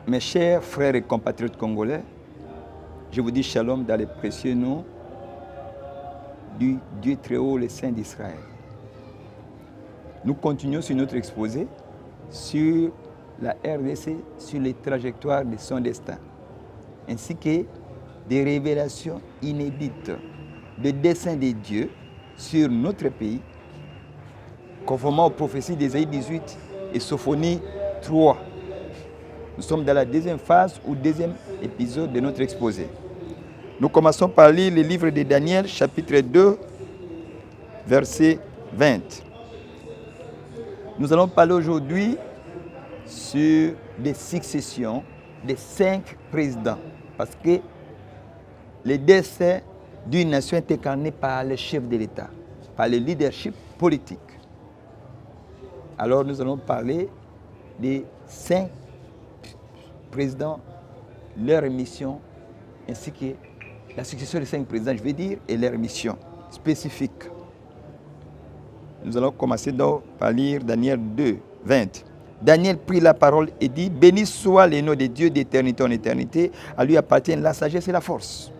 Mes chers frères et compatriotes congolais, je vous dis shalom dans les précieux noms du Dieu très haut, le Saint d'Israël. Nous continuons sur notre exposé sur la RDC, sur les trajectoires de son destin, ainsi que des révélations inédites de dessein de Dieu sur notre pays, conformément aux prophéties d'Ésaïe 18 et Sophonie 3. Nous sommes dans la deuxième phase ou deuxième épisode de notre exposé. Nous commençons par lire le livre de Daniel, chapitre 2, verset 20. Nous allons parler aujourd'hui sur des successions de 5 présidents, parce que le destin d'une nation est incarné par le chef de l'État, par le leadership politique. Alors nous allons parler des 5 présidents, leur mission, ainsi que la succession des 5 présidents, je veux dire, et leur mission spécifique. Nous allons commencer donc par lire Daniel 2, 20. Daniel prit la parole et dit, « Béni soit le nom de Dieu d'éternité en éternité, à lui appartiennent la sagesse et la force. »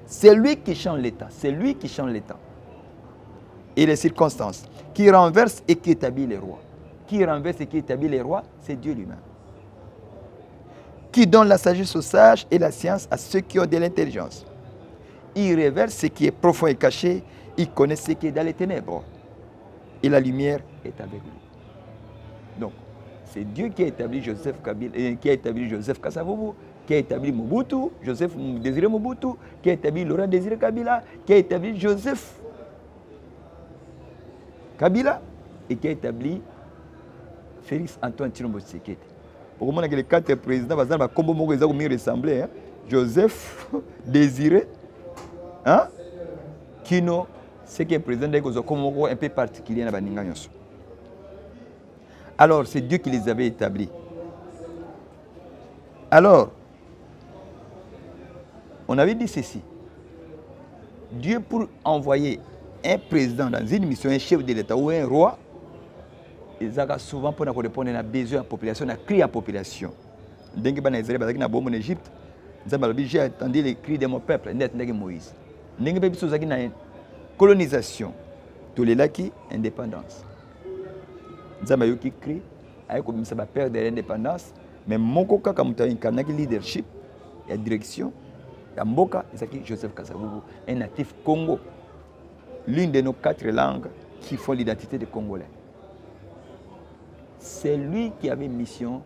C'est lui qui change l'État, c'est lui qui change l'État. Et les circonstances, qui renverse et qui établit les rois. Qui renverse et qui établit les rois, c'est Dieu lui-même. Qui donne la sagesse aux sages et la science à ceux qui ont de l'intelligence. Il révèle ce qui est profond et caché, il connaît ce qui est dans les ténèbres. Et la lumière est avec lui. Donc, c'est Dieu qui a établi Joseph Kabila, qui a établi Joseph Kasavubu, qui a établi Mobutu, Joseph Désiré Mobutu, qui a établi Laurent Désiré Kabila, qui a établi Joseph Kabila et qui a établi Félix Antoine Tshilombo Tshisekedi. Pour le moment, les 4 présidents, par exemple, comme ils ont ressemblé, Joseph Désiré, Kino, c'est qui est président de un peu particulier. Alors, c'est Dieu qui les avait établis. Alors, on avait dit ceci. Dieu, pour envoyer un président dans une mission, un chef de l'État ou un roi, ils ont souvent pour répondre à besoin de la population, à cri à la population. Dès que en Égypte, j'ai entendu les cris de mon peuple, Moïse. Dès que nous avons une colonisation, tous les laki, indépendance. Nous avons qui crie, nous avons perdre l'indépendance, mais mon coca, comme tu as incarné le leadership, la direction, la Mboka, c'est Joseph Kasavubu, un natif Congo. L'une de nos 4 langues qui font l'identité des Congolais. C'est lui qui avait mission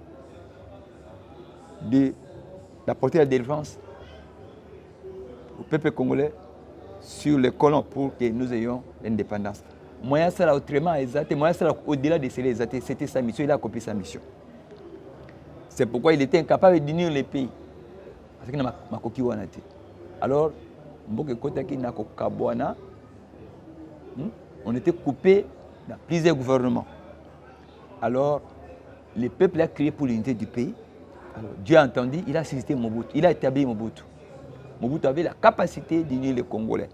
d'apporter la défense au peuple congolais sur les colons pour que nous ayons l'indépendance. Moyen ça autrement exact, moyen ça au-delà de cela exact, c'était sa mission, il a accompli sa mission. C'est pourquoi il était incapable d'unir les pays. Parce qu'il n'a pas coquille. Alors, on était coupé dans plusieurs gouvernements. Alors, le peuple a crié pour l'unité du pays. Alors, Dieu a entendu, il a suscité Mobutu, il a établi Mobutu. Mobutu avait la capacité d'unir les Congolais.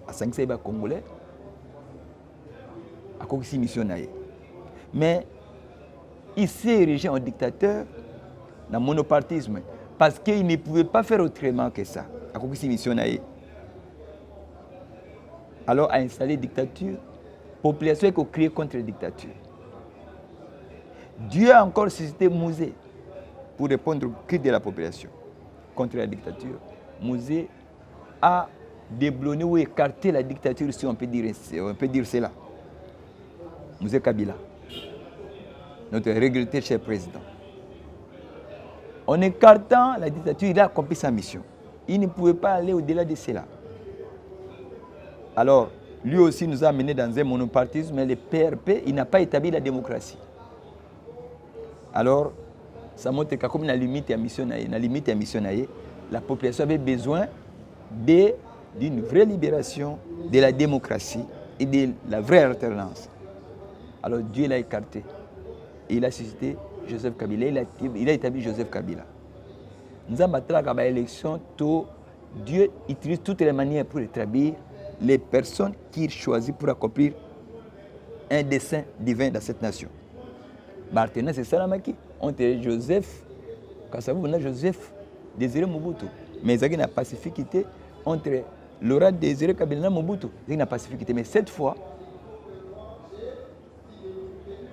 À 5 Congolais, à Kokisi missionnaire. Mais il s'est érigé en dictateur dans le monopartisme parce qu'il ne pouvait pas faire autrement que ça. À Kokisi missionnaire. Alors, a installé la dictature, la population a crié contre la dictature. Dieu a encore suscité Mouzé pour répondre au cri de la population contre la dictature. Mouzé a déblonné ou écarté la dictature, si on peut dire cela. Mouzé Kabila, notre regretté cher président. En écartant la dictature, il a accompli sa mission. Il ne pouvait pas aller au-delà de cela. Alors, lui aussi nous a amenés dans un monopartisme, mais le PRP, il n'a pas établi la démocratie. Alors, ça montre que comme la limite à mission, la population avait besoin d'une vraie libération de la démocratie et de la vraie alternance. Alors Dieu l'a écarté. Et il a suscité Joseph Kabila. Il a établi Joseph Kabila. Nous avons battu l'élection, Dieu utilise toutes les manières pour établir les personnes qu'il choisit pour accomplir un dessein divin dans cette nation. Maintenant, c'est Salamaki entre Joseph Quand ça vous, Joseph Désiré Mobutu. Mais il y a une pacificité entre Laurent Désiré Kabila et Mobutu. Il y a une pacificité. Mais cette fois,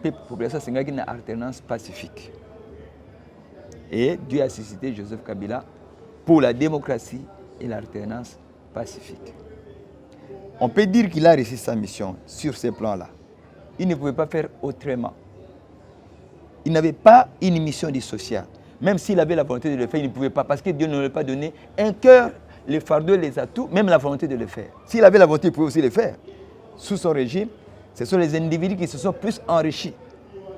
la population a une alternance pacifique. Et Dieu a suscité Joseph Kabila pour la démocratie et l'alternance pacifique. On peut dire qu'il a réussi sa mission sur ces plans-là. Il ne pouvait pas faire autrement. Il n'avait pas une mission du social. Même s'il avait la volonté de le faire, il ne pouvait pas, parce que Dieu ne lui a pas donné un cœur, les fardeaux, les atouts, même la volonté de le faire. S'il avait la volonté, il pouvait aussi le faire. Sous son régime, ce sont les individus qui se sont plus enrichis.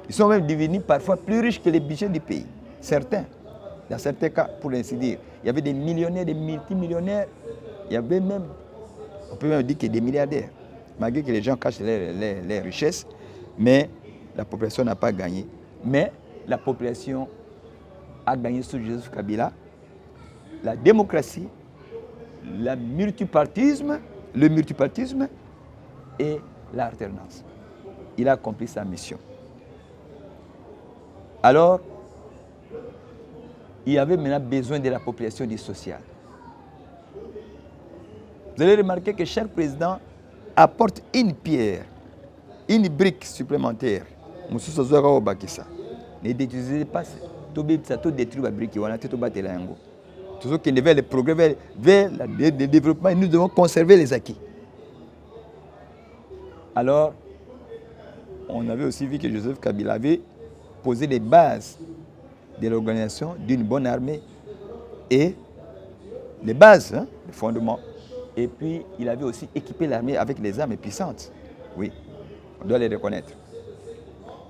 Ils sont même devenus parfois plus riches que les budgets du pays. Certains, dans certains cas, pour ainsi dire. Il y avait des millionnaires, des multimillionnaires. Il y avait même, on peut même dire qu'il y a des milliardaires. Malgré que les gens cachent les richesses, mais la population n'a pas gagné. Mais la population a gagné sous Joseph Kabila la démocratie, le multipartisme et l'alternance. Il a accompli sa mission. Alors, il y avait maintenant besoin de la population du social. Vous allez remarquer que chaque président apporte une pierre, une brique supplémentaire. Ne détruisez pas ça. Tout détruit la brique. Toujours qu'il vers le progrès, vers le développement, nous devons conserver les acquis. Alors, on avait aussi vu que Joseph Kabila avait posé les bases de l'organisation d'une bonne armée et les bases, les fondements. Et puis, il avait aussi équipé l'armée avec des armes puissantes. Oui, on doit les reconnaître.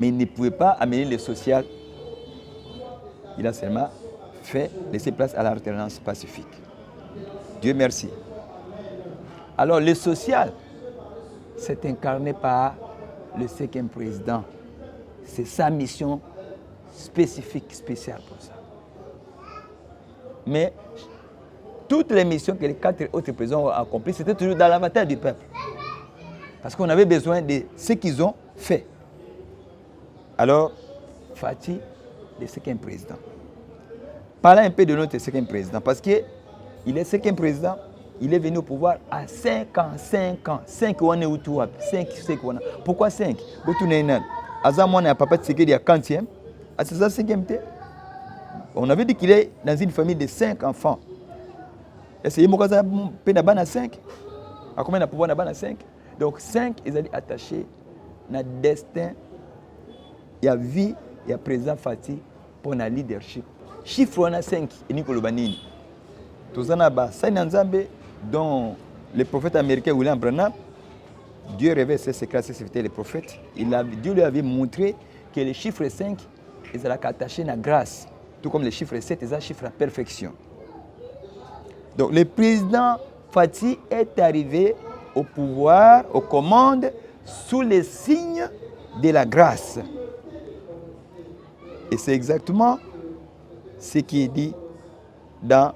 Mais il ne pouvait pas amener le social. Il a seulement laissé place à l'alternance pacifique. Dieu merci. Alors, le social, c'est incarné par le 5e président. C'est sa mission spécifique, spéciale pour ça. Mais toutes les missions que les 4 autres présidents ont accomplies, c'était toujours dans l'avantage du peuple. Parce qu'on avait besoin de ce qu'ils ont fait. Alors, Fati, le 5e président. Parlons un peu de notre 5e président, parce qu'il est 5e président, il est venu au pouvoir à 5 ans. 5 ans. 5 ans, 5 ans. Pourquoi 5? Azamouane a papa Tshisekedi à 40e. À ce 5e. On avait dit qu'il est dans une famille de 5 enfants. Est-ce qu'il y a un 5? À combien de pouvoir à 5? Donc 5, ils allaient attachés à destin, il y a vie, il y a président Fati pour le leadership. Chiffre on a 5 et Nicolo Banini. Tous en bas, ça dont le prophète américain William Branham, Dieu révèle ses secrets, c'était le prophète. Dieu lui avait montré que le chiffre 5, ils allaient attacher à la grâce. Tout comme le chiffre 7, ils allaient chiffre à perfection. Donc le président Fati est arrivé au pouvoir, aux commandes, sous les signes de la grâce. Et c'est exactement ce qui est dit dans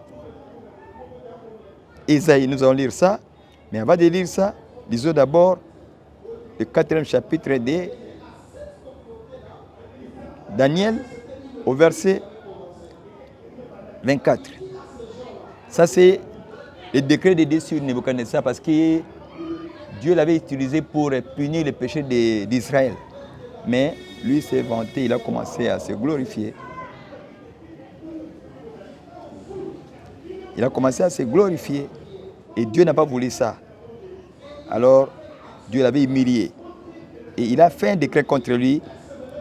Ésaïe. Nous allons lire ça, mais avant de lire ça, lisons d'abord le 4e chapitre de Daniel au verset 24. Ça, c'est le décret de Dieu sur Nebuchadnezzar parce que Dieu l'avait utilisé pour punir les péchés d'Israël. Mais lui s'est vanté, il a commencé à se glorifier. Il a commencé à se glorifier et Dieu n'a pas voulu ça. Alors, Dieu l'avait humilié. Et il a fait un décret contre lui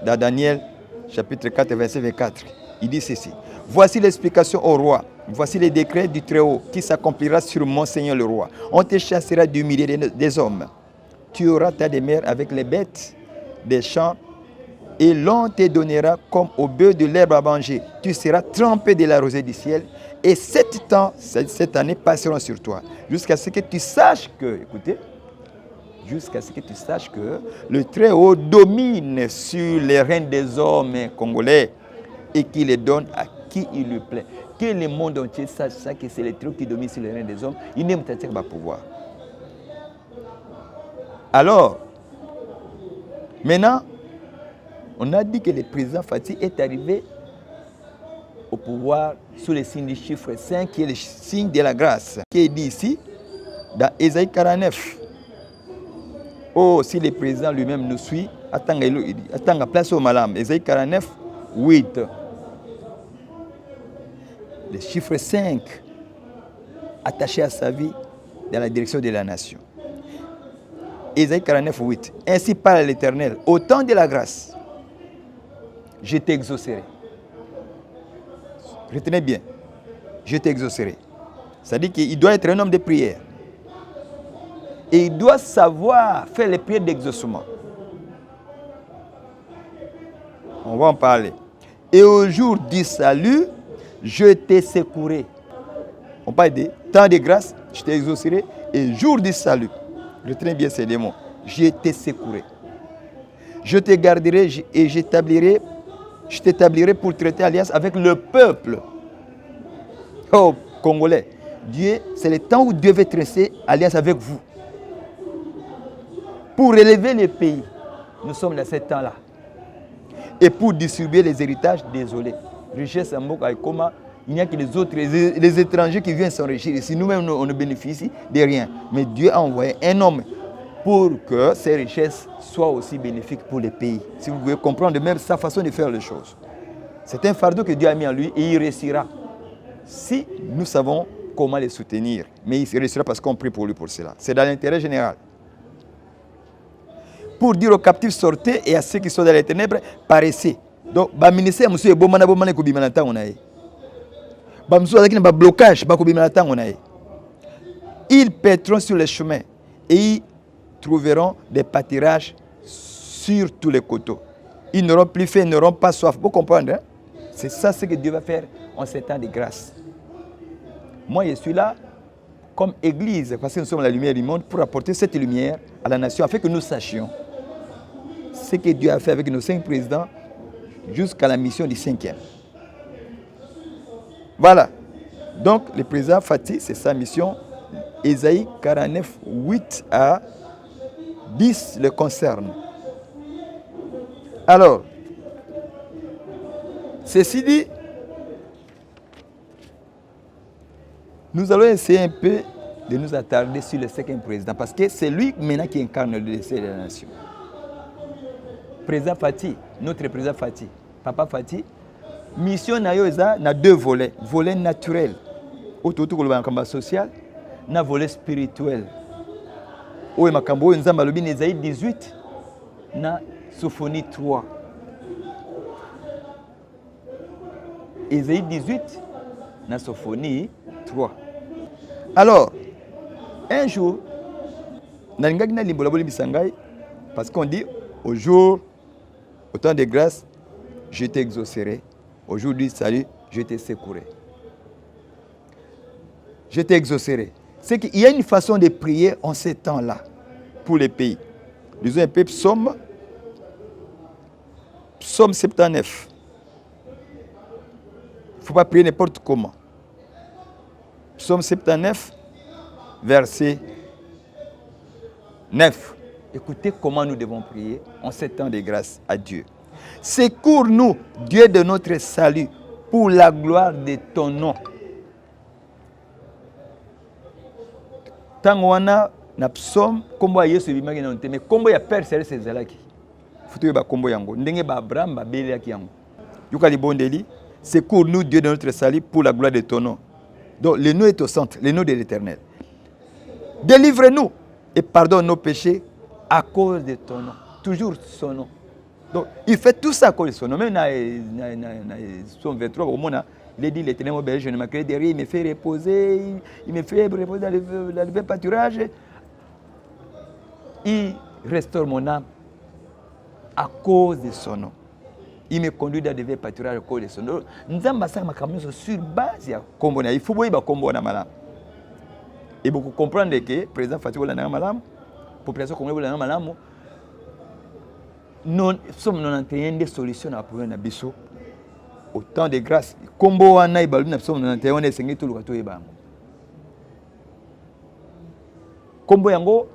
dans Daniel chapitre 4, verset 24. Il dit ceci. Voici l'explication au roi. Voici les décrets du Très-Haut qui s'accomplira sur mon Seigneur le roi. On te chassera du milieu des hommes. Tu auras ta demeure avec les bêtes des champs et l'on te donnera comme au bœuf de l'herbe à manger. Tu seras trempé de la rosée du ciel et 7 ans, cette année passeront sur toi. Jusqu'à ce que tu saches que, écoutez, jusqu'à ce que tu saches que le Très-Haut domine sur les règnes des hommes congolais et qu'il les donne à qui il lui plaît. Que le monde entier sache ça, que c'est le Très-Haut qui domine sur les règnes des hommes. Il n'aime pas pouvoir. Alors, maintenant, on a dit que le président Fati est arrivé au pouvoir sous le signe du chiffre 5 qui est le signe de la grâce, qui est dit ici dans Ésaïe 49. Oh, si le président lui-même nous suit, attends à place au malam. Ésaïe 49, 8. Le chiffre 5 attaché à sa vie dans la direction de la nation. Ésaïe 49, 8. Ainsi parle l'Éternel, au temps de la grâce, je t'exaucerai. Retenez bien, je t'exaucerai. Ça dit qu'il doit être un homme de prière. Et il doit savoir faire les prières d'exaucement. On va en parler. Et au jour du salut, je t'ai secouré. On parle de temps de grâce, je t'ai exaucerai. Et jour du salut, retenez bien ces deux mots, je t'ai secouré. Je te garderai et je t'établirai pour traiter alliance avec le peuple. Oh, Congolais, Dieu, c'est le temps où Dieu veut tracer alliance avec vous. Pour élever les pays, nous sommes dans ce temps-là. Et pour distribuer les héritages, désolé. Richesse en Moka et Koma, il n'y a que les autres, les étrangers qui viennent s'enrichir ici. Nous-mêmes, on ne bénéficie de rien. Mais Dieu a envoyé un homme pour que ces richesses soient aussi bénéfiques pour les pays. Si vous pouvez comprendre même sa façon de faire les choses. C'est un fardeau que Dieu a mis en lui et il réussira. Si nous savons comment les soutenir. Mais il réussira parce qu'on prie pour lui pour cela. C'est dans l'intérêt général. Pour dire aux captifs sortez et à ceux qui sont dans les ténèbres, paraissez. Donc, le ministère est bon, blocage, ils pétront sur les chemins et ils trouveront des pâturages sur tous les coteaux. Ils n'auront plus faim, ils n'auront pas soif. Vous comprenez? Hein? C'est ça ce que Dieu va faire en ces temps de grâce. Moi, je suis là comme église, parce que nous sommes la lumière du monde, pour apporter cette lumière à la nation, afin que nous sachions ce que Dieu a fait avec nos 5 présidents jusqu'à la mission du 5e. Voilà. Donc, le président Fati, c'est sa mission. Ésaïe 49, 8 à 10 le concerne. Alors, ceci dit, nous allons essayer un peu de nous attarder sur le 5e président, parce que c'est lui maintenant qui incarne le dessein de la nation. Président Fati, notre président Fati, Papa Fati, mission na 2 volets. Volet naturel, autour de social, na volet spirituel. Oye makambo nzamba lobi Ésaïe 18 na Sophonie 3. Ésaïe 18 na Sophonie 3. Alors, un jour, parce qu'on dit au jour, au temps de grâce, je t'exaucerai. Au jour du salut, je te secouerai. Je t'exaucerai. C'est qu'il y a une façon de prier en ces temps-là pour les pays. Lisons un peu psaume 79. Il ne faut pas prier n'importe comment. Psaume 79, verset 9. Écoutez comment nous devons prier en ces temps de grâce à Dieu. Secours-nous, Dieu de notre salut, pour la gloire de ton nom. Tangwana na psaume kombo Yesu bimaki na nteme kombo ya Père Céleste ezalaki. Futu ba kombo yango ndenge ba Abraham ba belaki yango. Yuka libondeli, secours-nous, Dieu de notre salut, pour la gloire de ton nom. Donc le nom est au centre, le nom de l'Éternel. Délivre-nous et pardonne nos péchés à cause de ton nom. Toujours son nom. Donc il fait tout ça à cause de son nom. Même dans Psaume 23, au moment, il dit l'Éternel mon berger, je ne m'inquiète de rien, il me fait reposer, il me fait reposer dans le vrai pâturage. Il restaure mon âme à cause de son nom. Il me conduit dans le vrai pâturage à cause de son nom. Nous avons sur base de combo. Il faut voir combo na malam. Et beaucoup comprendre que président Fatou la na malam, population congolaise la na malam. Nous sommes dans des solutions à problème na biso. Autant de grâce. Combo wana ibalu na sommes dans on est sengé tout le kato ebango. Combo yango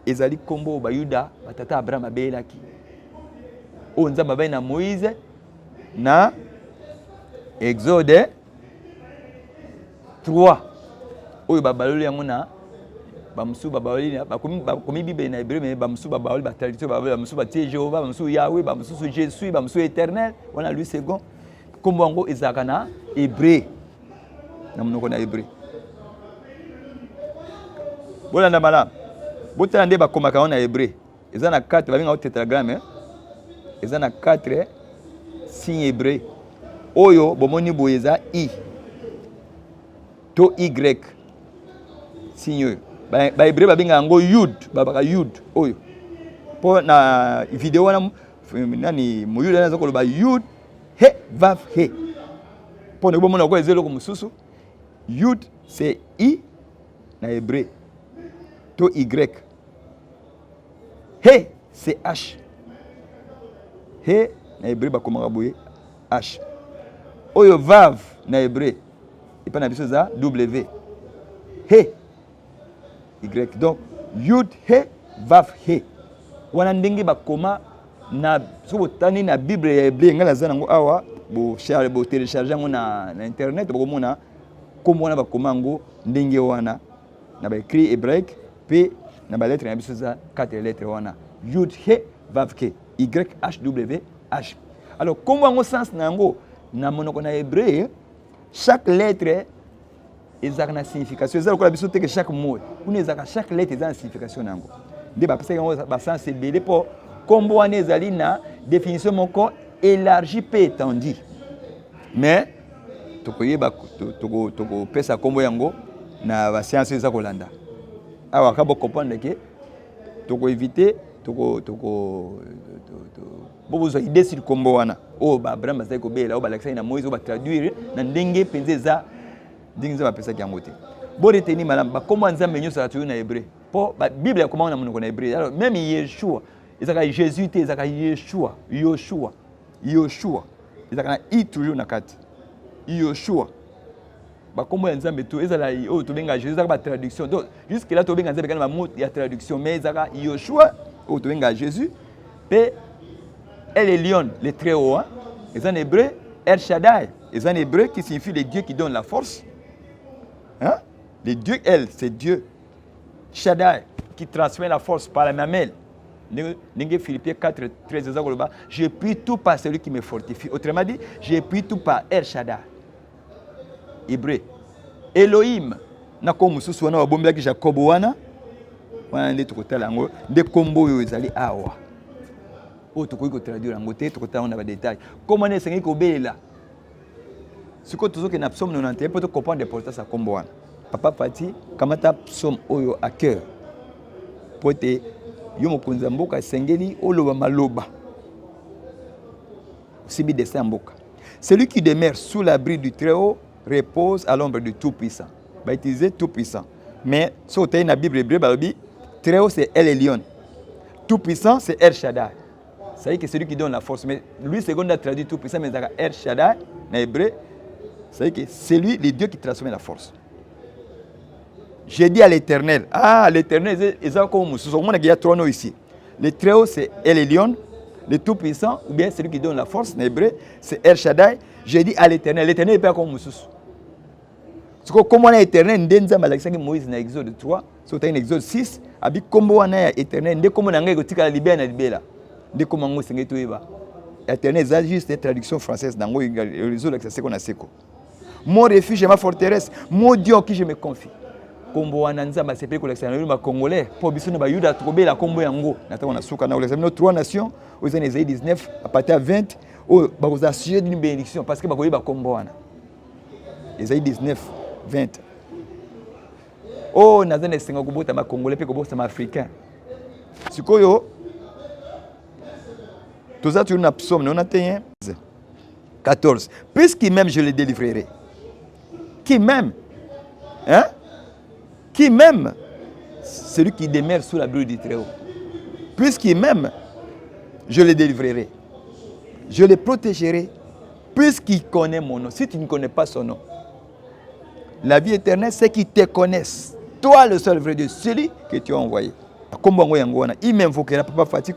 ezali combo bayuda batata Abraham abelaki. Nzamba bai na Moïse na Exode 3. Oyo babaloli yango na bamusu babaloli bakomi Bible na hébreu mais bamusu babaloli ba tradition babaloli bamusu ba Jéhovah bamusu Yahweh bamusu Jésus bamusu éternel wana lui second kombo yango ezaka na hébreu na monoko na hébreu. Bolanda malamu botala nde bakomaka na hébreu eza na 4 babenga tétragramme eza na 4 signes hébreux oyo bomoni boye eza I to Y signe oyo ba hébreu babenga yango yud babaka yud oyo po na video wana nani moyuda nazo koloba yud he vav he po ne bomona ko ezelo ko mususu yud c'est I na hébreu to Y he c'est H he na hébreu bakomaka boye H oyo vav na hébreu et pas na biso za W he Y donc yud he vav he wana ndenge bakoma na so tani na Bible ya hébreu ngala za nango awa bo télécharger ngo na internet bokomona comme wana bakoma ngo ndenge wana na ba écrit hébraïque p na ba lettre na biso za 4 lettres wana yud he vav he Y H W H. Alors comme on sens nango na monoko na hébreu chaque lettre ezaka na signification ezaka kola biso te que chaque mot on ezaka chaque lettre ezaka na signification nango nde ba pesa yango ba sens belé po kombo wana ezali na définition moko élargie pe étendue mais tokoyeba toko pesa kombo yango na ba science ezaka kolanda awa ka bo comprendre que toko éviter bobo zo idée sur kombo wana o ba Abraham bazai ko bela o ba lakisa na Moïse o ba traduire na ndenge penze za ndenge ba pesa ki yangote bo retenir malam ba kombo nzambe nyoso atu na hébreu po ba Bible comment na monoko na hébreu alors même Yeshua ezaka Jésus te ezaka Yeshua Yoshua ezaka na i toujours na kati Yoshua ba kombo ya nzambe to ezala o to benga Jésus ezaka ba traduction donc jusque là to benga nzambe kana ba mot ya traduction mais ezaka Yoshua o to benga Jésus pe elle est lion le très haut hein et en hébreu El Shaddai et en hébreu qui signifie le Dieu qui donne la force hein le Dieu elle c'est Dieu Shaddai qui transmet la force par la mamelle Ningue Philippiens 4 13 je puis tout par celui qui me fortifie autrement dit je puis tout par El Shaddai hébreu Elohim na ko mususu wana wabomba ki Jacob wana nde tokotala yango nde kombo oyo ezali awa o tokoki ko traduire yango te tokotala na ba détail comment ne sengi ko belela siko tozoke na psaume 91 pour te comprendre l'importance ya kombo wana papa Fati kamata psaume oyo à cœur pour te yo mokonzi ya mboka sengeli oloba maloba sibi destin mboka celui qui demeure sous l'abri du Très-Haut repose à l'ombre du Tout-Puissant va utiliser Tout-Puissant mais so tay na Bible hébreu balobi Très-Haut c'est El Elyon Tout-Puissant c'est El Shaddai c'est que celui qui donne la force mais lui second a traduit Tout-Puissant mais c'est El Shaddai na hébreu c'est que c'est lui le Dieu qui transmet la force. J'ai dit à l'Éternel, l'Éternel, il y a trois noms ici. Le Très-Haut, c'est El Elyon, le Tout-Puissant, ou bien celui qui donne la force, en hébreu, c'est El Shaddai. J'ai dit à l'Éternel, l'Éternel n'est pas comme Moussous. Comme on a l'Éternel, Moïse dans Exode 3, sur Exode 6, comme on a l'Éternel, dès qu'on a la libéra, dès qu'on a l'Éternel, c'est juste une traduction française dans le réseau de qu'on a seko. Mon refuge et ma forteresse, mon Dieu en qui je me confie. Kombo ananzamba c'est pour l'extérieur ma congolais pour biso na bayuda trobe la kombo yango nataka na suka na l'examen trois nations aux Ésaïe 19 à partir de 20 au bakoza sujet d'une bénédiction parce que bakoyi ba kombo wana Ésaïe 19 20 nazana senga kubota ma congolais pe kubota ma africain sikoyo toza tu na psaume 91 14 puisqu'il même je le délivrerai qui même hein qui m'aime, celui qui demeure sous l'abri du Très-Haut. Puisqu'il m'aime, je le délivrerai. Je le protégerai. Puisqu'il connaît mon nom. Si tu ne connais pas son nom, la vie éternelle, c'est qu'ils te connaissent. Toi, le seul vrai Dieu, celui que tu as envoyé. Il m'invoquera, Papa Fati,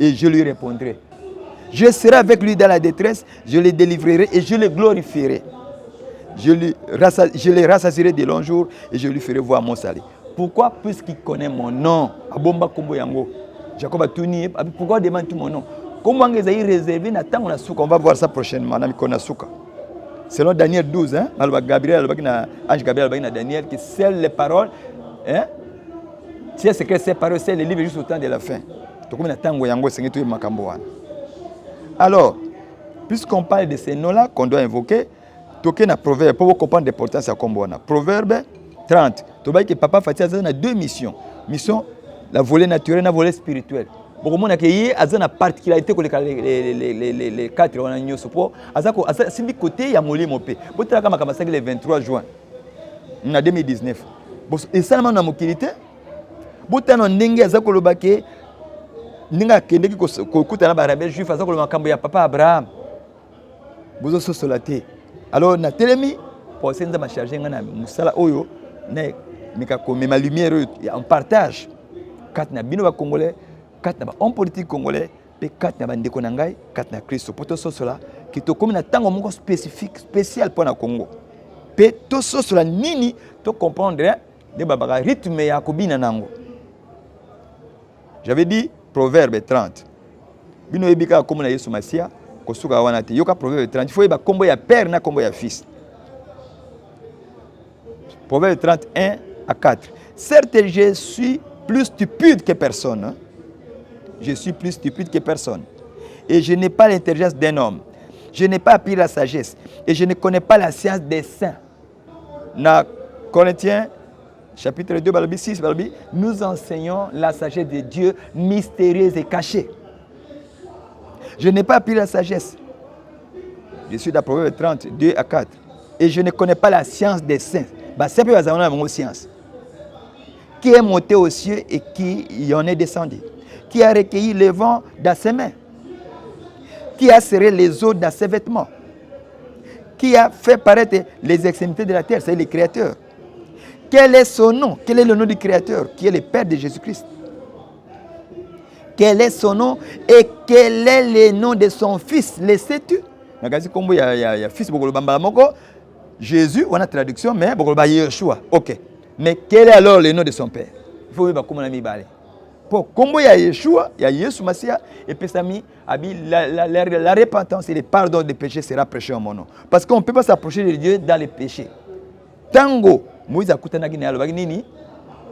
et je lui répondrai. Je serai avec lui dans la détresse, je le délivrerai et je le glorifierai. Je les rassasierai de longs jours et je lui ferai voir mon salut. Pourquoi? Puisqu'il connaît mon nom. Abomba Kombo Yango. Jacob a tout nié. Pourquoi demande tout mon nom? Comment vous avez réservé? On va voir ça prochainement. Selon Daniel 12, hein? Gabriel, Ange Gabriel, Daniel, qui scelle les paroles. Hein? Si c'est que ces paroles, c'est les livres juste au temps de la fin. Alors, puisqu'on parle de ces noms-là qu'on doit invoquer, toquer na proverbe pour comprendre l'importance à Kombona. Proverbe 30. Tu vois que papa Fatia a deux missions. Mission, la volée naturelle et la volée spirituelle. Beaucoup de monde a une particularité que les quatre on a eu ce pour. C'est du côté il y a molé mon père. Vous avez commencé le 23 juin. En 2019. Et ça na mokilité. Vous avez un dengue à Zakolobake. Ninga kende ki ko kutana ba rabel juif aza ko makambo ya papa Abraham. Bozo so solaté. Alors na telemi pour senza ma charger ngana musala oyo na mika ko ma lumière on partage. Quatre na bino ba congolais, quatre na ba homme politique congolais, pe quatre na ba ndeko na ngai, quatre na Christ. Poto so sola ki to komi na tango moko spécifique spécial pour na Congo. Pe to so sola nini to comprendre de babaka rythme ya kobina nango. J'avais dit Proverbe 30. Bino ebika comme na Yesu Masia, kosuka wana te. Yoka Proverbe 30, il faut eba kombo ya père na kombo ya fils. Proverbe 31 à 4. Certes, je suis plus stupide que personne. Hein? Je suis plus stupide que personne. Et je n'ai pas l'intelligence d'un homme. Je n'ai pas appris la sagesse. Et je ne connais pas la science des saints. Na Corinthiens chapitre 2, balbi 6, balbi, nous enseignons la sagesse de Dieu mystérieuse et cachée. Je n'ai pas appris la sagesse. Je suis dans Proverbe 30, 2 à 4. Et je ne connais pas la science des saints. C'est peu la science. Qui est monté aux cieux et qui y en est descendu? Qui a recueilli le vent dans ses mains? Qui a serré les eaux dans ses vêtements? Qui a fait paraître les extrémités de la terre? C'est le Créateur. Quel est son nom? Quel est le nom du Créateur qui est le Père de Jésus-Christ? Quel est son nom et quel est le nom de son fils? Le sais-tu? Il y a fils Jésus, on a traduction, mais Yeshua. Ok. Mais quel est alors le nom de son père? Il faut voir comment on a mis balé. Pour comment il y a Yeshua, il y a Yesu Massia, et puis la repentance et le pardon des péchés sera prêché en mon nom. Parce qu'on ne peut pas s'approcher de Dieu dans les péchés. Tango. Moïse a coupé nagini alobagini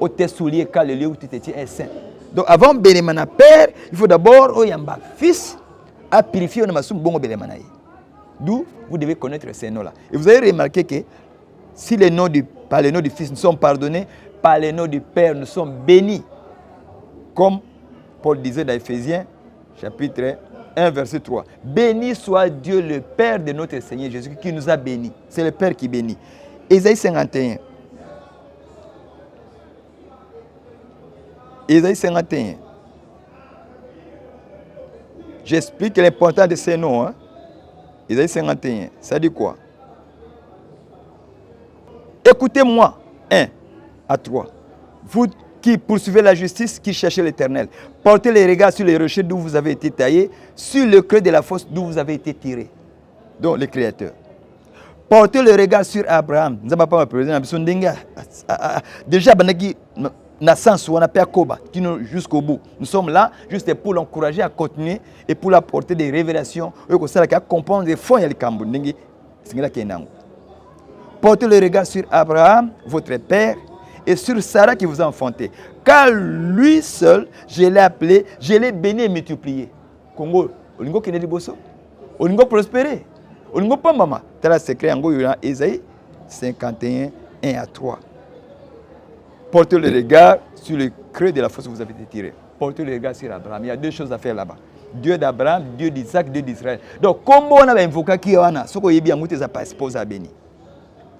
au soulier car le lieu où tu étais est saint. Donc avant bénémana père, il faut d'abord oyamba fils à purifier on masum bongo bénémana. D'où vous devez connaître ces noms-là. Et vous avez remarqué que si les noms par les noms du fils nous sommes pardonnés, par les noms du père nous sommes bénis. Comme Paul disait dans Éphésiens chapitre 1 verset 3. Béni soit Dieu le Père de notre Seigneur Jésus qui nous a bénis. C'est le Père qui bénit. Ésaïe 51. Ésaïe 51. J'explique l'importance de ces noms. Hein? Ésaïe 51. Ça dit quoi? Écoutez-moi. 1 à 3. Vous qui poursuivez la justice, qui cherchez l'Éternel. Portez les regards sur les rochers d'où vous avez été taillés, sur le creux de la fosse d'où vous avez été tirés. Donc le Créateur. Portez le regard sur Abraham. Nous n'avons pas déjà, naissance on a pas Koba jusqu'au bout. Nous sommes là juste pour l'encourager à continuer et pour l'apporter des révélations et que ça comprendre les fonds et les cambou. Portez le regard sur Abraham, votre père, et sur Sarah qui vous a enfanté. Car lui seul, je l'ai appelé, je l'ai béni et multiplié. Congo, Olingo Kennedy Bosso, Olingo prospéré, Olingo Pambama. Tel secret en Ésaïe 51, 1 à 3. Portez le regard sur le creux de la fosse où vous avez été tiré. Portez le regard sur Abraham. Il y a deux choses à faire là-bas. Dieu d'Abraham, Dieu d'Isaac, Dieu d'Israël. Donc, comment on a invoqué qui est là, ce qu'on a bien mouté, ça pas exposé à béni.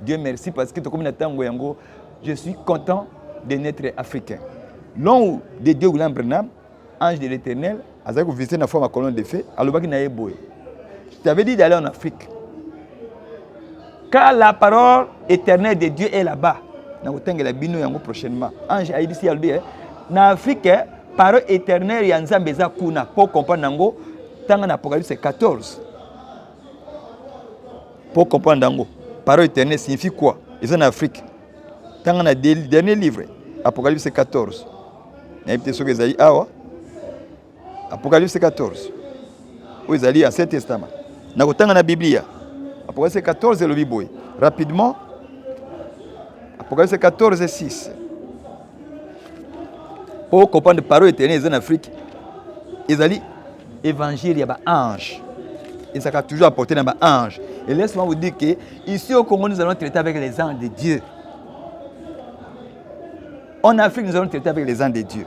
Dieu merci parce que je suis content de naître africain. L'homme de Dieu, William Branham, ange de l'Éternel, a visité la forme à colonne de feu, à l'obaki na boy. Je t'avais dit d'aller en Afrique. Car la parole éternelle de Dieu est là-bas. Prochainement. Ange a dit ici, en Afrique, parole éternelle ya Nzambe za kuna pour comprendre nango Tant en Apocalypse 14. Pour comprendre Dango, parole éternelle signifie quoi? Ils sont en Afrique. Tant on a des derniers livres, Apocalypse 14. Apocalypse 14. Où ils allaient à Ancien Testament. Dans la Bible, Apocalypse 14 et le Bible. Rapidement, Apocalypse 14 et 6. Pour comprendre la parole éternelle en Afrique, ils allaient évangile, il y a un ange. Et ça a toujours apporté dans un ange. Et laisse-moi vous dire que ici au Congo, nous allons traiter avec les anges de Dieu. En Afrique, nous allons traiter avec les anges de Dieu.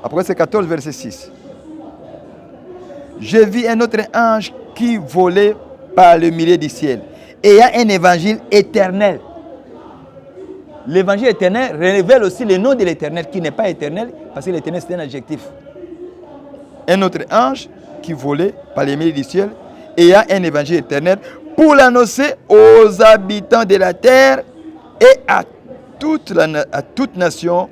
Apocalypse 14, verset 6. Je vis un autre ange qui volait par le milieu du ciel. Et il y a un évangile éternel. L'évangile éternel révèle aussi le nom de l'éternel, qui n'est pas éternel, parce que l'éternel c'est un adjectif. Un autre ange qui volait par le milieu du ciel. Et il y a un évangile éternel pour l'annoncer aux habitants de la terre et à toute nation,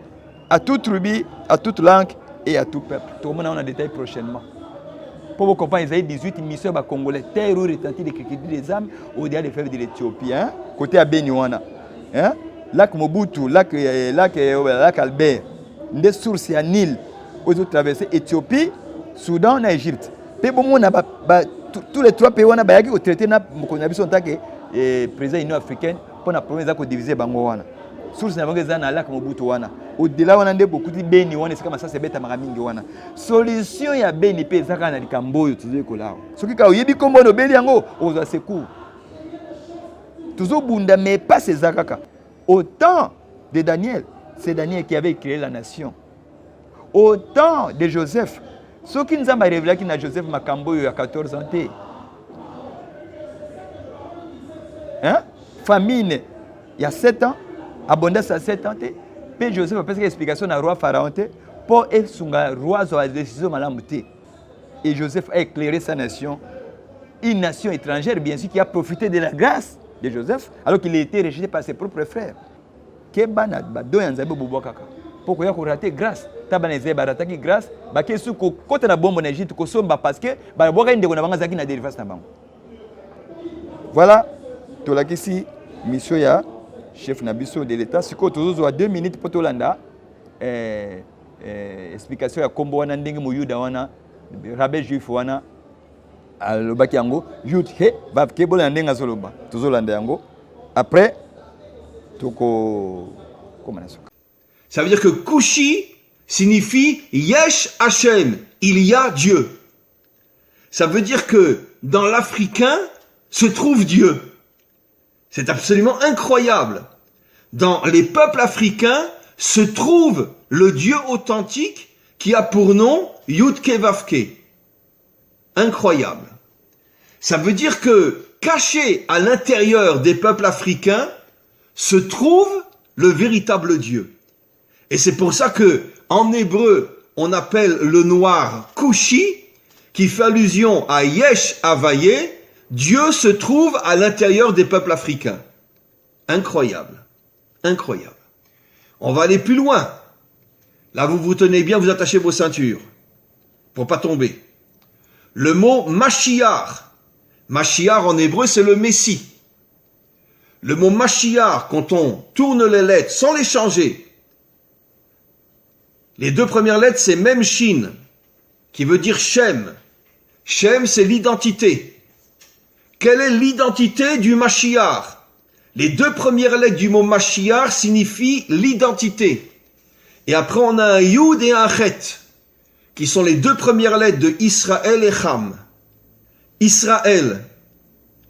à toute tribu, à toute langue et à tout peuple. Tout le monde a un détail prochainement. Pour vous comprendre, Isaïe 18, mission congolais, terre où retentit les cris des âmes au-delà des fleuves de l'Éthiopie. Hein? Côté à Beniwana. Hein? Lac Mobutu, lac Albert. Des sources à Nil, aux autres traversées Éthiopie, Soudan et Égypte. Tous les trois pays, on a traité en tant que président de l'Union africaine pour la province de diviser Bangowana. Source na bango na lac Mobutu wana. Au-delà wana nde beaucoup de Beni wana c'est comme ça c'est bête maramingi wana. Solution ya Beni pe zaka na likambo yo tuzwe ko lawo. Soki ka oyebi kombo no beli yango oza secours. Tuzo bunda mais pas ces zakaka. Au temps de Daniel, c'est Daniel qui avait créé la nation. Au temps de Joseph, ce qui nous a révélé qu'il y a Joseph Makambo il y a 14 ans. Hein? Famine il y a 7 ans. Abondance à 7 ans. Puis Joseph a fait une explication à roi Pharaon pour que le roi soit décision malamu. Et Joseph a éclairé sa nation. Une nation étrangère, bien sûr, qui a profité de la grâce de Joseph, alors qu'il a été rejeté par ses propres frères. Pourquoi il a raté grâce? Il a raté grâce. Parce que voilà, tout là ici, mission ya chef Nabiso de l'État. Si vous avez 2 minutes pour tout l'anda, explication ya kombo wana ndenge muyuda wana, rabe juif wana, alobaki yango, yud he, va kebola ndenga zoloba, tuzolanda yango. Après, toko, comment on dit ça? Ça veut dire que Kushi signifie Yesh Hashem, il y a Dieu. Ça veut dire que dans l'africain se trouve Dieu. C'est absolument incroyable. Dans les peuples africains se trouve le Dieu authentique qui a pour nom Yudke Vavke. Incroyable. Ça veut dire que caché à l'intérieur des peuples africains se trouve le véritable Dieu. Et c'est pour ça que en hébreu on appelle le noir Kushi, qui fait allusion à Yesh Havaye. Dieu se trouve à l'intérieur des peuples africains. Incroyable. Incroyable. On va aller plus loin. Là, vous vous tenez bien, vous attachez vos ceintures pour pas tomber. Le mot Mashiach. Mashiach en hébreu, c'est le Messie. Le mot Mashiach, quand on tourne les lettres sans les changer, les 2 premières lettres, c'est Mem Shin, qui veut dire Shem. Shem, c'est l'identité. Quelle est l'identité du Mashiach? Les 2 premières lettres du mot Mashiach signifient l'identité. Et après, on a un Yud et un Chet, qui sont les 2 premières lettres de Israël et Cham. Israël,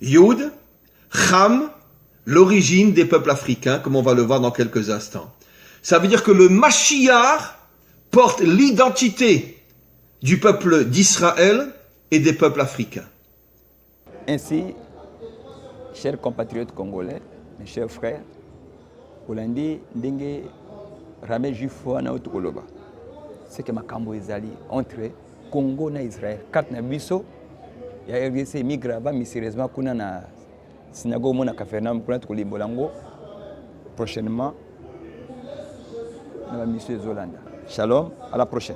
Yud, Cham, l'origine des peuples africains, comme on va le voir dans quelques instants. Ça veut dire que le Mashiach porte l'identité du peuple d'Israël et des peuples africains. Ainsi, chers compatriotes congolais, mes chers frères, Hollandais, Ndenge, Ramé Jufo, Naoto Koloba. C'est que Makambo Ezali entre Congo et Israël. Carte Nabiso, il y a RDC migrava, mais sérieusement, kuna na synagogue mona Kafernam, kuna Tukulimbolango, prochainement, dans la mission Zolanda. Shalom, à la prochaine.